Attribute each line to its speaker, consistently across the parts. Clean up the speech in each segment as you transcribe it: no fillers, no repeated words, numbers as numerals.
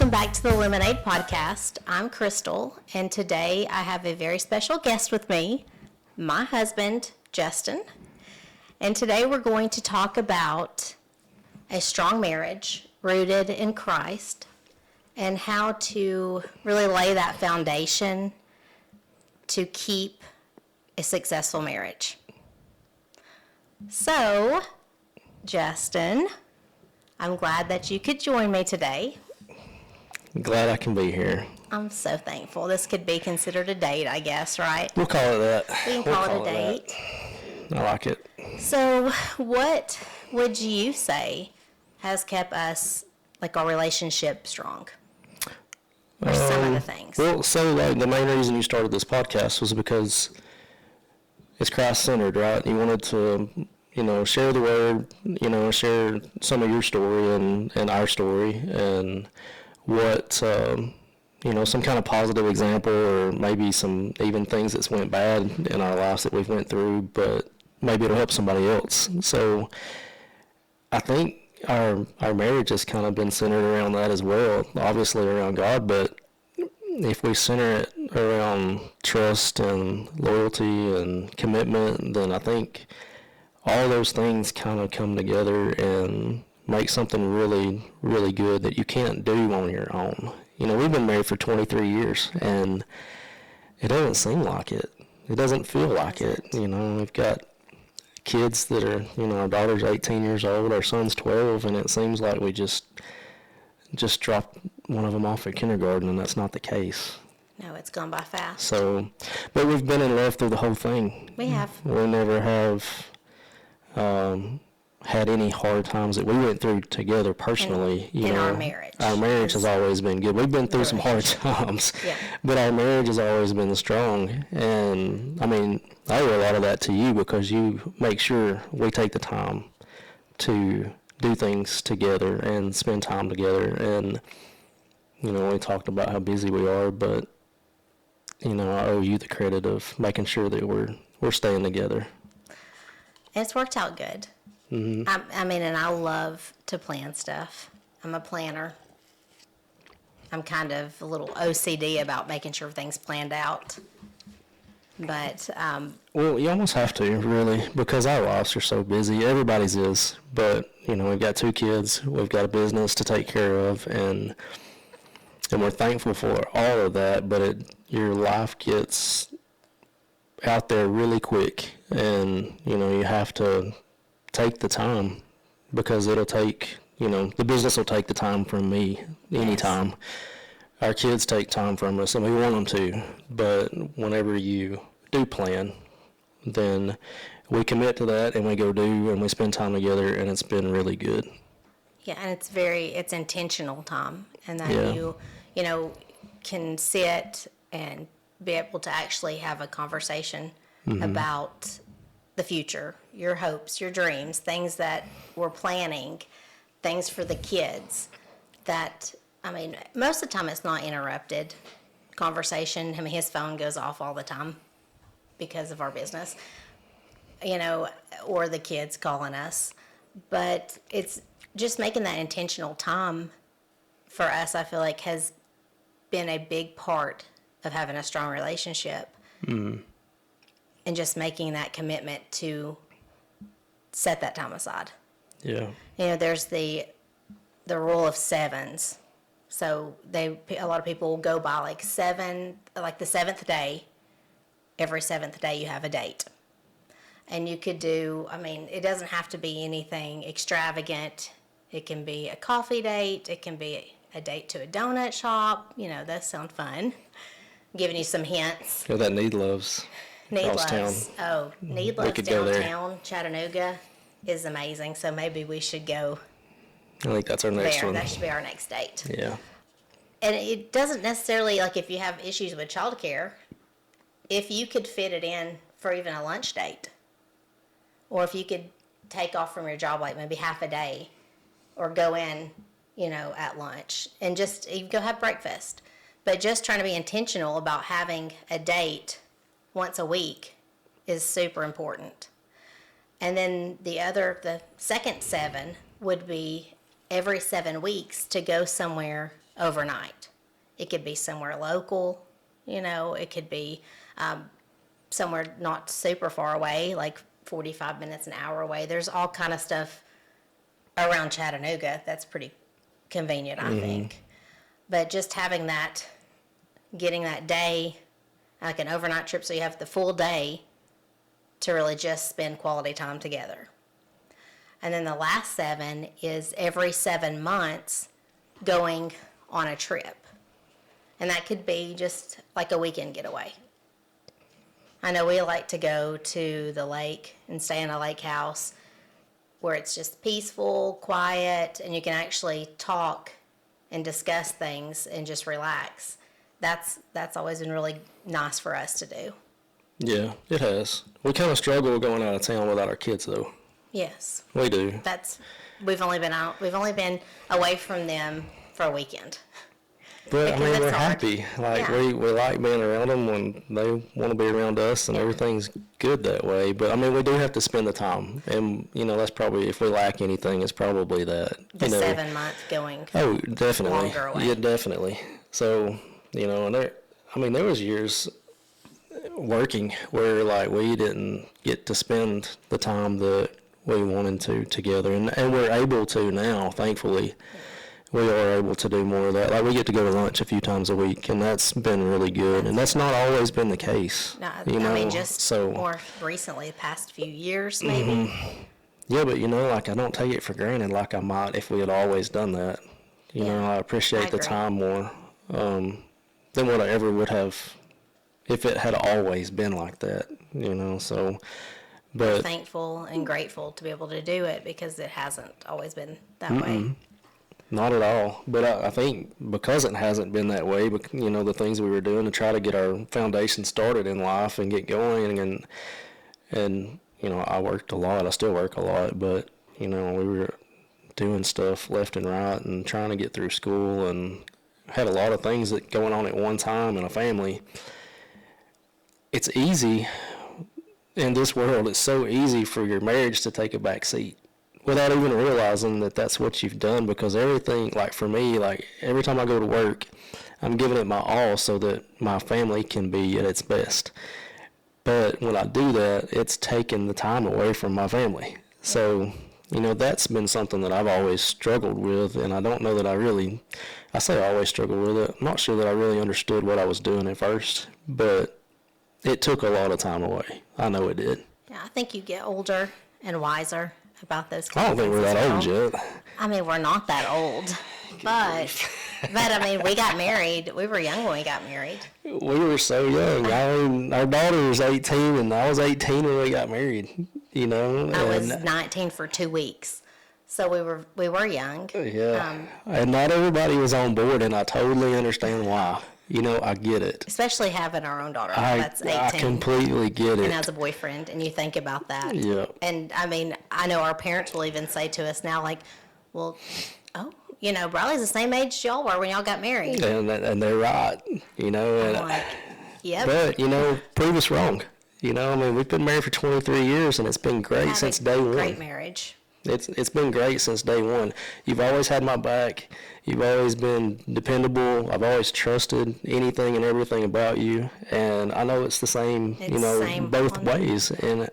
Speaker 1: welcome back to the Lemonade Podcast. I'm Crystal, and today I have a very special guest with me, my husband, Justin. And today we're going to talk about a strong marriage rooted in Christ and how to really lay that foundation to keep a successful marriage. So, Justin, I'm glad that you could join me today.
Speaker 2: I'm glad I can be here.
Speaker 1: I'm so thankful. This could be considered a date, I guess, right?
Speaker 2: We'll call it that.
Speaker 1: We can call it a date.
Speaker 2: I like it.
Speaker 1: So, what would you say has kept us, like, our relationship strong? Or some of the things?
Speaker 2: Well, so like the main reason you started this podcast was because it's Christ-centered, right? You wanted to, share the word, share some of your story and our story and what, some kind of positive example or maybe some even things that's went bad in our lives that we've went through, but maybe it'll help somebody else. So I think our marriage has kind of been centered around that as well, obviously around God, but if we center it around trust and loyalty and commitment, then I think all those things kind of come together and make something really, really good that you can't do on your own. We've been married for 23 years, and it doesn't seem like it. It doesn't feel like it. We've got kids that are, our daughter's 18 years old, our son's 12, and it seems like we just dropped one of them off at kindergarten, and that's not the case.
Speaker 1: No, it's gone by fast.
Speaker 2: So, but we've been in love through the whole thing.
Speaker 1: We have.
Speaker 2: We never have had any hard times that we went through together personally.
Speaker 1: In our marriage.
Speaker 2: Our marriage has always been good. We've been through some hard times, but our marriage has always been strong. And, I owe a lot of that to you because you make sure we take the time to do things together and spend time together. And, we talked about how busy we are, but, I owe you the credit of making sure that we're staying together.
Speaker 1: It's worked out good.
Speaker 2: Mm-hmm.
Speaker 1: And I love to plan stuff. I'm a planner. I'm kind of a little OCD about making sure things planned out. But
Speaker 2: well, you almost have to, really, because our lives are so busy. Everybody's is, but we've got 2 kids, we've got a business to take care of, and we're thankful for all of that. But your life gets out there really quick, and you have to take the time because it'll take the business will take the time from me anytime. Yes. Our kids take time from us, and we want them to, but whenever you do plan, then we commit to that, and we go do, and we spend time together, and it's been really good.
Speaker 1: Yeah, and it's intentional time, and that you can sit and be able to actually have a conversation about the future, your hopes, your dreams, things that we're planning, things for the kids that, most of the time it's not interrupted conversation. His phone goes off all the time because of our business, or the kids calling us. But it's just making that intentional time for us, I feel like, has been a big part of having a strong relationship.
Speaker 2: Mm-hmm.
Speaker 1: And just making that commitment to set that time aside.
Speaker 2: Yeah.
Speaker 1: There's the rule of 7s. So a lot of people will go by like the 7th day. Every 7th day you have a date. And you could do, it doesn't have to be anything extravagant. It can be a coffee date. It can be a date to a donut shop. That sounds fun. I'm giving you some hints.
Speaker 2: Yeah, that Need Loves.
Speaker 1: Needloves. Oh, Needloves downtown Chattanooga is amazing. So maybe we should go.
Speaker 2: I think that's our next one.
Speaker 1: That should be our next date.
Speaker 2: Yeah.
Speaker 1: And it doesn't necessarily, like, if you have issues with childcare, if you could fit it in for even a lunch date, or if you could take off from your job like maybe half a day, or go in, at lunch and just you go have breakfast, but just trying to be intentional about having a date once a week is super important. And then the second 7 would be every 7 weeks to go somewhere overnight. It could be somewhere local, it could be somewhere not super far away, like 45 minutes, an hour away. There's all kind of stuff around Chattanooga that's pretty convenient, I think. But just having that, getting that day, like an overnight trip, so you have the full day to really just spend quality time together. And then the last 7 is every 7 months going on a trip. And that could be just like a weekend getaway. I know we like to go to the lake and stay in a lake house where it's just peaceful, quiet, and you can actually talk and discuss things and just relax. That's always been really nice for us to do.
Speaker 2: Yeah, it has. We kind of struggle going out of town without our kids, though.
Speaker 1: Yes.
Speaker 2: We do.
Speaker 1: We've only been away from them for a weekend.
Speaker 2: But, I
Speaker 1: Because
Speaker 2: mean,
Speaker 1: it's
Speaker 2: we're
Speaker 1: hard.
Speaker 2: happy. Like,
Speaker 1: Yeah.
Speaker 2: we like being around them when they want to be around us, and everything's good that way. But, I mean, we do have to spend the time. And, that's probably, if we lack anything, it's probably that.
Speaker 1: The 7 month going.
Speaker 2: Oh, definitely.
Speaker 1: Longer away.
Speaker 2: Yeah, definitely. So, and there was years working where, like, we didn't get to spend the time that we wanted to together. And we're able to now, thankfully. We are able to do more of that. Like, we get to go to lunch a few times a week, and that's been really good. And that's not always been the case.
Speaker 1: No,
Speaker 2: you
Speaker 1: I mean,
Speaker 2: know,
Speaker 1: just
Speaker 2: so,
Speaker 1: more recently, the past few years, maybe.
Speaker 2: Yeah, but, like, I don't take it for granted like I might if we had always done that. I appreciate the
Speaker 1: agree.
Speaker 2: time more than what I ever would have if it had always been like that, so. But
Speaker 1: Thankful and grateful to be able to do it because it hasn't always been that way.
Speaker 2: not at all. But I think because it hasn't been that way, the things we were doing to try to get our foundation started in life and get going, and I worked a lot. I still work a lot, but we were doing stuff left and right and trying to get through school and had a lot of things that going on at one time in a family. It's easy in this world. It's so easy for your marriage to take a back seat without even realizing that that's what you've done, because everything, like for me, like every time I go to work, I'm giving it my all so that my family can be at its best. But when I do that, it's taking the time away from my family. So, that's been something that I've always struggled with, and I don't know that I say I always struggled with it. I'm not sure that I really understood what I was doing at first, but it took a lot of time away. I know it did.
Speaker 1: Yeah, I think you get older and wiser about those
Speaker 2: I
Speaker 1: kind
Speaker 2: don't
Speaker 1: of
Speaker 2: think
Speaker 1: things
Speaker 2: we're
Speaker 1: as
Speaker 2: that
Speaker 1: well.
Speaker 2: old yet.
Speaker 1: I mean, we're not that old, but I mean, we got married. We were young when we got married.
Speaker 2: We were so young. Our daughter was 18, and I was 18 when we got married.
Speaker 1: I was 19 for 2 weeks, so we were young.
Speaker 2: Yeah, and not everybody was on board, and I totally understand why. I get it.
Speaker 1: Especially having our own daughter that's 18
Speaker 2: I completely get
Speaker 1: and
Speaker 2: it.
Speaker 1: has a boyfriend, and you think about that.
Speaker 2: Yeah.
Speaker 1: And I mean, I know our parents will even say to us now, like, well, Briley's the same age y'all were when y'all got married.
Speaker 2: And they're right, and
Speaker 1: I'm like, yep.
Speaker 2: but prove us wrong. I mean, we've been married for 23 years, and it's been great
Speaker 1: Have
Speaker 2: since
Speaker 1: a
Speaker 2: day one.
Speaker 1: Great marriage.
Speaker 2: It's been great since day one. You've always had my back. You've always been dependable. I've always trusted anything and everything about you, and I know it's the same,
Speaker 1: It's same
Speaker 2: both
Speaker 1: on-
Speaker 2: ways. And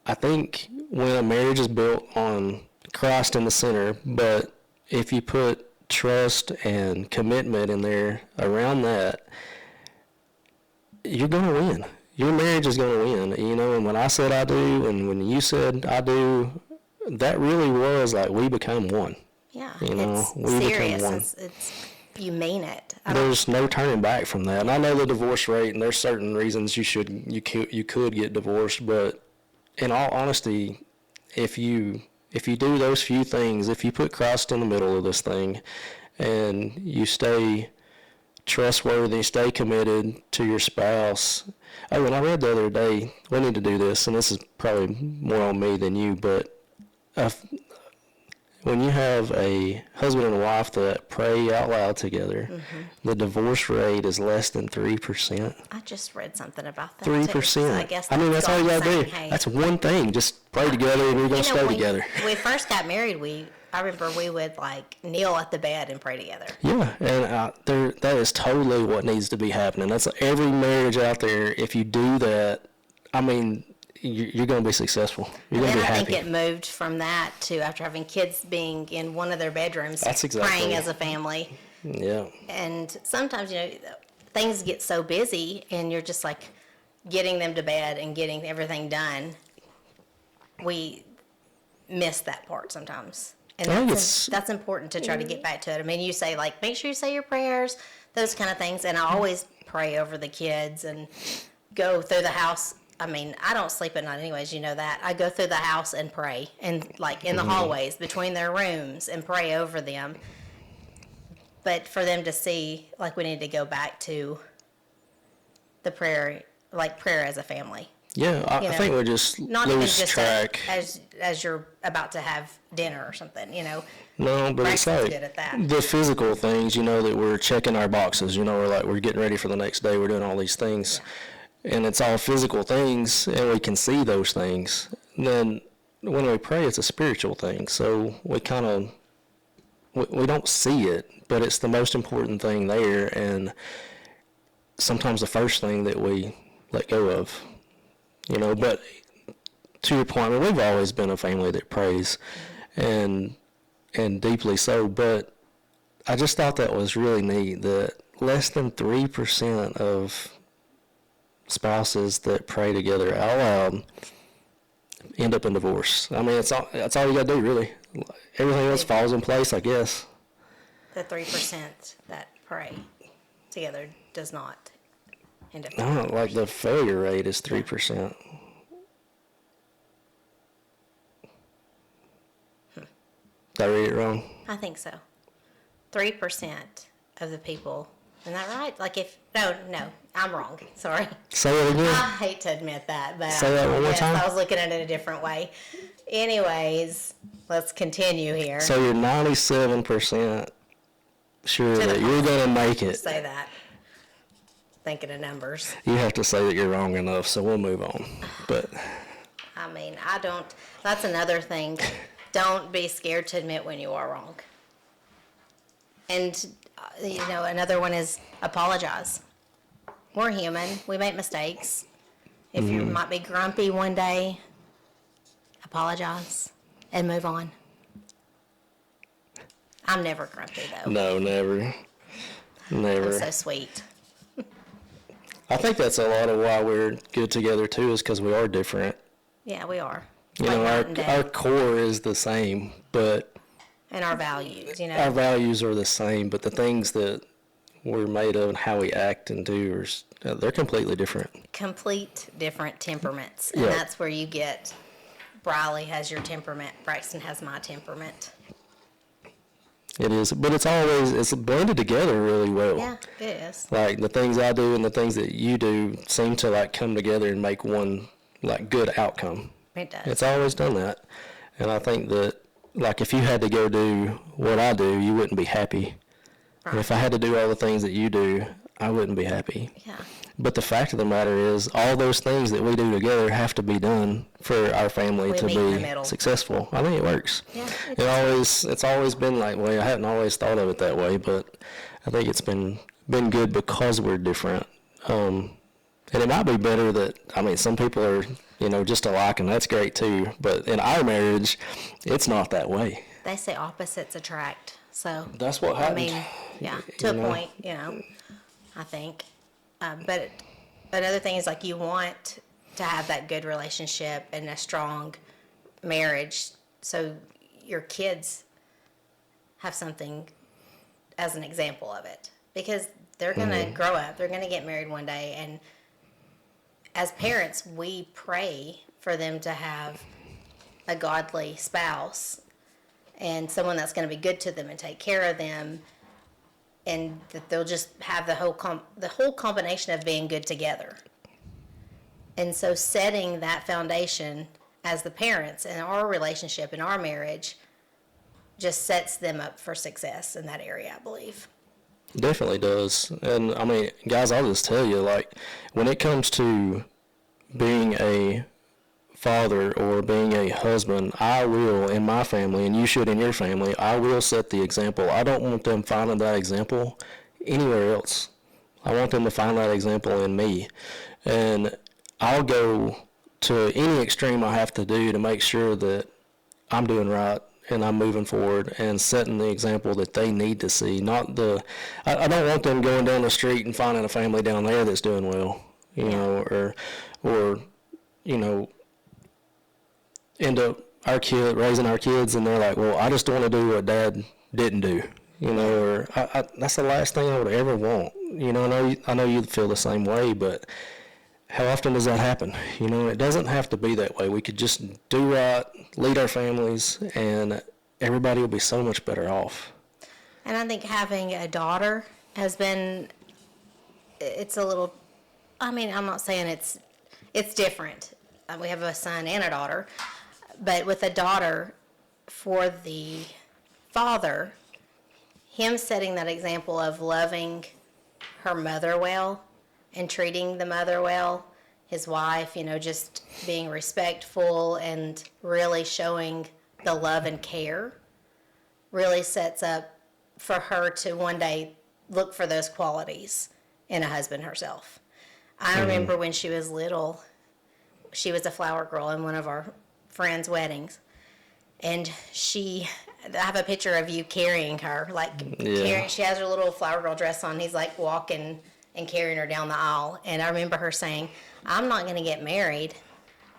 Speaker 2: I think when a marriage is built on Christ in the center, but if you put trust and commitment in there around that, you're going to win. Your marriage is going to win, and when I said I do, and when you said I do, that really was like we became one.
Speaker 1: Yeah,
Speaker 2: it's we became
Speaker 1: serious.
Speaker 2: one.
Speaker 1: It's you mean it.
Speaker 2: There's no turning back from that. And I know the divorce rate, and there's certain reasons you could get divorced, but in all honesty, if you do those few things, if you put Christ in the middle of this thing, and you stay trustworthy, stay committed to your spouse. Oh, and I read the other day, we need to do this, and this is probably more on me than you, but when you have a husband and a wife that pray out loud together, the divorce rate is less than 3%.
Speaker 1: I just read something about that. too.
Speaker 2: 3%.
Speaker 1: So I guess
Speaker 2: that's all you
Speaker 1: God
Speaker 2: gotta do.
Speaker 1: saying, hey,
Speaker 2: That's one thing. Just pray together, and we're gonna stay
Speaker 1: when
Speaker 2: together.
Speaker 1: we first got married, we I remember we would like kneel at the bed and pray together.
Speaker 2: Yeah, and that is totally what needs to be happening. That's every marriage out there. If you do that, I mean, you're going to be successful. You're going to be happy.
Speaker 1: I think it moved from that to after having kids being in one of their bedrooms,
Speaker 2: That's exactly
Speaker 1: praying as a family.
Speaker 2: Yeah.
Speaker 1: And sometimes, things get so busy and you're just like getting them to bed and getting everything done. We miss that part sometimes. And that's important to try to get back to it. I mean, you say, like, make sure you say your prayers, those kind of things. And I always pray over the kids and go through the house. I mean, I don't sleep at night anyways, you know that. I go through the house and pray, and like in the hallways between their rooms and pray over them. But for them to see, like, we need to go back to the prayer, like prayer as a family.
Speaker 2: Yeah, I think we just
Speaker 1: Not even
Speaker 2: lose
Speaker 1: just
Speaker 2: track.
Speaker 1: as you're about to have dinner or something,
Speaker 2: No, but it's
Speaker 1: Braxton's
Speaker 2: like
Speaker 1: good at that.
Speaker 2: the physical things, that we're checking our boxes, we're getting ready for the next day, we're doing all these things. Yeah. And it's all physical things, and we can see those things. And then when we pray, it's a spiritual thing. So we kind of, we don't see it, but it's the most important thing there. And sometimes the first thing that we let go of, but to your point, I mean, we've always been a family that prays, and deeply so, but I just thought that was really neat that less than 3% of spouses that pray together out loud end up in divorce. I mean, that's all you got to do, really. Everything else falls in place, I guess.
Speaker 1: The 3% that pray together does not end up.
Speaker 2: No, like the failure rate is 3%. Did I read it wrong?
Speaker 1: I think so. 3% of the people. Isn't that right? Like no, I'm wrong. Sorry.
Speaker 2: Say it again.
Speaker 1: I hate to admit that, but
Speaker 2: Say that one more time.
Speaker 1: I was looking at it a different way. Anyways, let's continue here.
Speaker 2: So you're 97% sure that you're going to make it.
Speaker 1: Say that. Thinking of numbers.
Speaker 2: You have to say that you're wrong enough, so we'll move on. But
Speaker 1: I mean, that's another thing. Don't be scared to admit when you are wrong. And, another one is apologize. We're human. We make mistakes. If you might be grumpy one day, apologize and move on. I'm never grumpy, though.
Speaker 2: No, never.
Speaker 1: I'm so sweet.
Speaker 2: I think that's a lot of why we're good together, too, is because we are different.
Speaker 1: Yeah, we are.
Speaker 2: Our core is the same, but...
Speaker 1: And our values,
Speaker 2: Our values are the same, but the things that we're made of and how we act and do, they're completely different.
Speaker 1: Complete different temperaments. And that's where you get, Briley has your temperament, Braxton has my temperament.
Speaker 2: It is, but it's blended together really well.
Speaker 1: Yeah, it is.
Speaker 2: Like the things I do and the things that you do seem to like come together and make one like good outcome.
Speaker 1: It does.
Speaker 2: It's always done that. And I think that like if you had to go do what I do, you wouldn't be happy. Right. And if I had to do all the things that you do, I wouldn't be happy.
Speaker 1: Yeah.
Speaker 2: But the fact of the matter is, all those things that we do together have to be done for our family to be successful. I think it works.
Speaker 1: Yeah,
Speaker 2: it's always been that way. I hadn't always thought of it that way, but I think it's been good because we're different. And it might be better that, some people are, just alike, and that's great too. But in our marriage, it's not that way.
Speaker 1: They say opposites attract. So
Speaker 2: that's what happened.
Speaker 1: To a point, I think. But another thing is like you want to have that good relationship and a strong marriage so your kids have something as an example of it. Because they're going to grow up, they're going to get married one day, and as parents, we pray for them to have a godly spouse and someone that's going to be good to them and take care of them, and that they'll just have the whole combination of being good together. And so setting that foundation as the parents in our relationship, in our marriage, just sets them up for success in that area, I believe.
Speaker 2: Definitely does. And guys, I'll just tell you, like, when it comes to being a father or being a husband, I will, in my family, and you should in your family, I will set the example. I don't want them finding that example anywhere else. I want them to find that example in me. And I'll go to any extreme I have to do to make sure that I'm doing right and I'm moving forward and setting the example that they need to see. I don't want them going down the street and finding a family down there that's doing well, or end up raising our kids and they're like, well, I just want to do what Dad didn't do, or that's the last thing I would ever want. I know you feel the same way, but how often does that happen? It doesn't have to be that way. We could just do right, lead our families, and everybody will be so much better off.
Speaker 1: And I think having a daughter it's a little, I'm not saying it's different. We have a son and a daughter, but with a daughter, for the father, him setting that example of loving her mother well and treating the mother well, his wife, just being respectful and really showing the love and care, really sets up for her to one day look for those qualities in a husband herself. I remember when she was little, she was a flower girl in one of our friends' weddings, and I have a picture of you carrying her, she has her little flower girl dress on, he's like walking and carrying her down the aisle. And I remember her saying, I'm not going to get married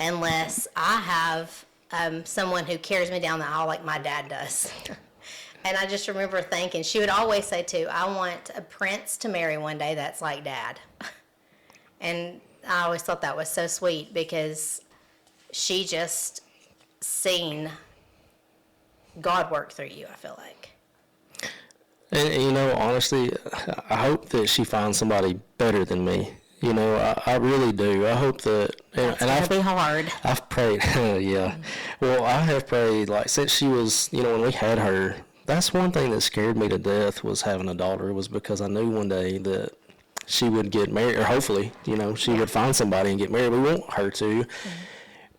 Speaker 1: unless I have someone who carries me down the aisle like my dad does. And I just remember thinking, she would always say too, I want a prince to marry one day that's like Dad. And I always thought that was so sweet because she just seen God work through you, I feel like.
Speaker 2: And, honestly, I hope that she finds somebody better than me. I really do. I hope that.
Speaker 1: It's going to be hard.
Speaker 2: I've prayed, yeah. Well, I have prayed, since she was, when we had her, that's one thing that scared me to death was having a daughter, was because I knew one day that she would get married, or hopefully, she would find somebody and get married. We want her to.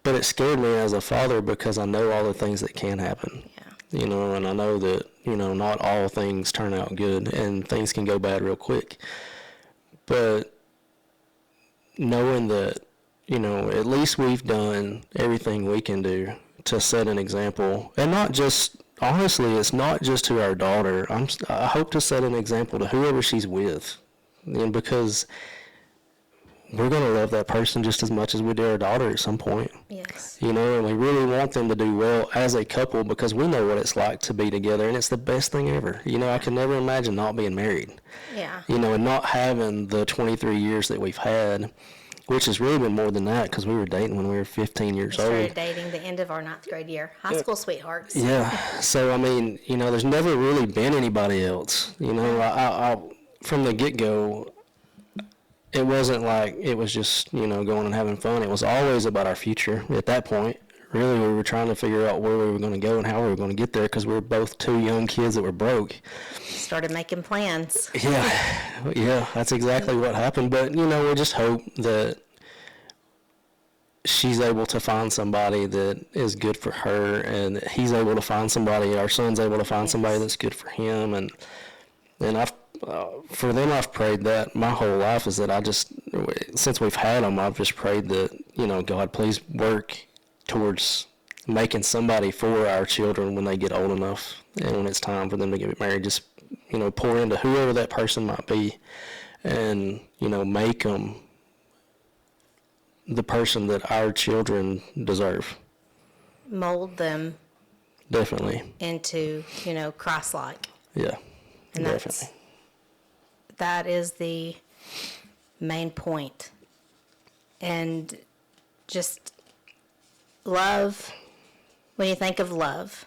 Speaker 2: But it scared me as a father because I know all the things that can happen. Yeah. And I know that, not all things turn out good and things can go bad real quick. But knowing that, at least we've done everything we can do to set an example, and not just, honestly, it's not just to our daughter. I hope to set an example to whoever she's with, because we're going to love that person just as much as we do our daughter at some point.
Speaker 1: Yes.
Speaker 2: And we really want them to do well as a couple because we know what it's like to be together, and it's the best thing ever. I can never imagine not being married.
Speaker 1: Yeah.
Speaker 2: And not having the 23 years that we've had, which has really been more than that because we were dating when we were 15 years old.
Speaker 1: We started dating the end of our 9th grade year. High school sweethearts.
Speaker 2: Yeah. So, there's never really been anybody else. I from the get-go, it wasn't like it was just, going and having fun. It was always about our future at that point. Really, we were trying to figure out where we were going to go and how we were going to get there because we were both two young kids that were broke.
Speaker 1: Started making plans.
Speaker 2: Yeah, that's exactly what happened. But, we just hope that she's able to find somebody that is good for her, and he's able to find somebody, our son's able to find somebody that's good for him. And for them, I've prayed that my whole life is that since we've had them, I've just prayed that, God, please work towards making somebody for our children when they get old enough and when it's time for them to get married. Just, pour into whoever that person might be and, make them the person that our children deserve.
Speaker 1: Mold them.
Speaker 2: Definitely.
Speaker 1: Into, Christ-like.
Speaker 2: Yeah,
Speaker 1: and
Speaker 2: definitely.
Speaker 1: That is the main point. And just love, when you think of love,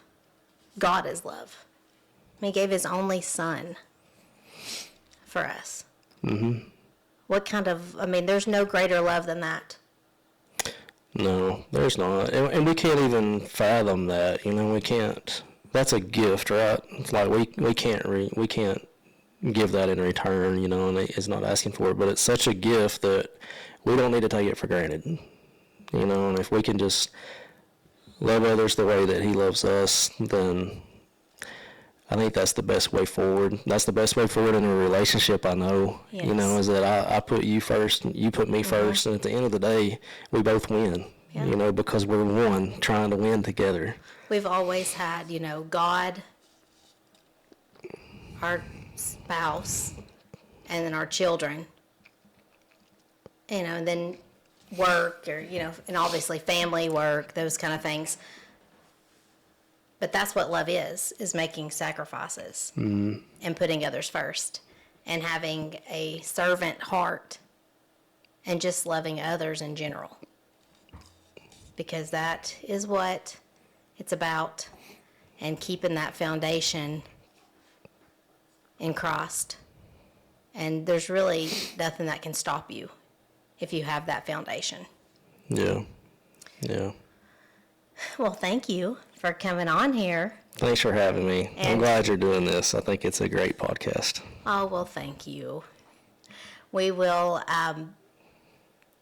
Speaker 1: God is love. He gave his only son for us. Mm-hmm. What kind of, there's no greater love than that.
Speaker 2: No, there's not. And we can't even fathom that, we can't. That's a gift, right? It's like we can't give that in return, and it's not asking for it, but it's such a gift that we don't need to take it for granted. you know, and if we can just love others the way that he loves us, then I think that's the best way forward. That's the best way forward in a relationship, I know,
Speaker 1: Yes.
Speaker 2: you know, is that I put you first, you put me first, and at the end of the day, we both win,
Speaker 1: Yeah.
Speaker 2: you know, because we're one, trying to win together.
Speaker 1: We've always had, God, our spouse, and then our children, and then work, or, and obviously family, work, those kind of things. But that's what love is making sacrifices and putting others first and having a servant heart and just loving others in general. Because that is what it's about, and keeping that foundation in Christ. And there's really nothing that can stop you if you have that foundation.
Speaker 2: Yeah.
Speaker 1: Well, thank you for coming on here.
Speaker 2: Thanks for having me. I'm
Speaker 1: And-
Speaker 2: glad you're doing this. I think it's a great podcast.
Speaker 1: Oh, well, thank you. We will,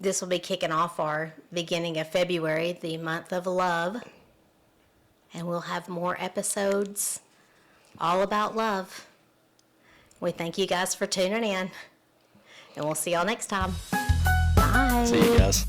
Speaker 1: this will be kicking off our beginning of February, the month of love. And we'll have more episodes all about love. We thank you guys for tuning in. And we'll see y'all next time. Bye.
Speaker 2: See you guys.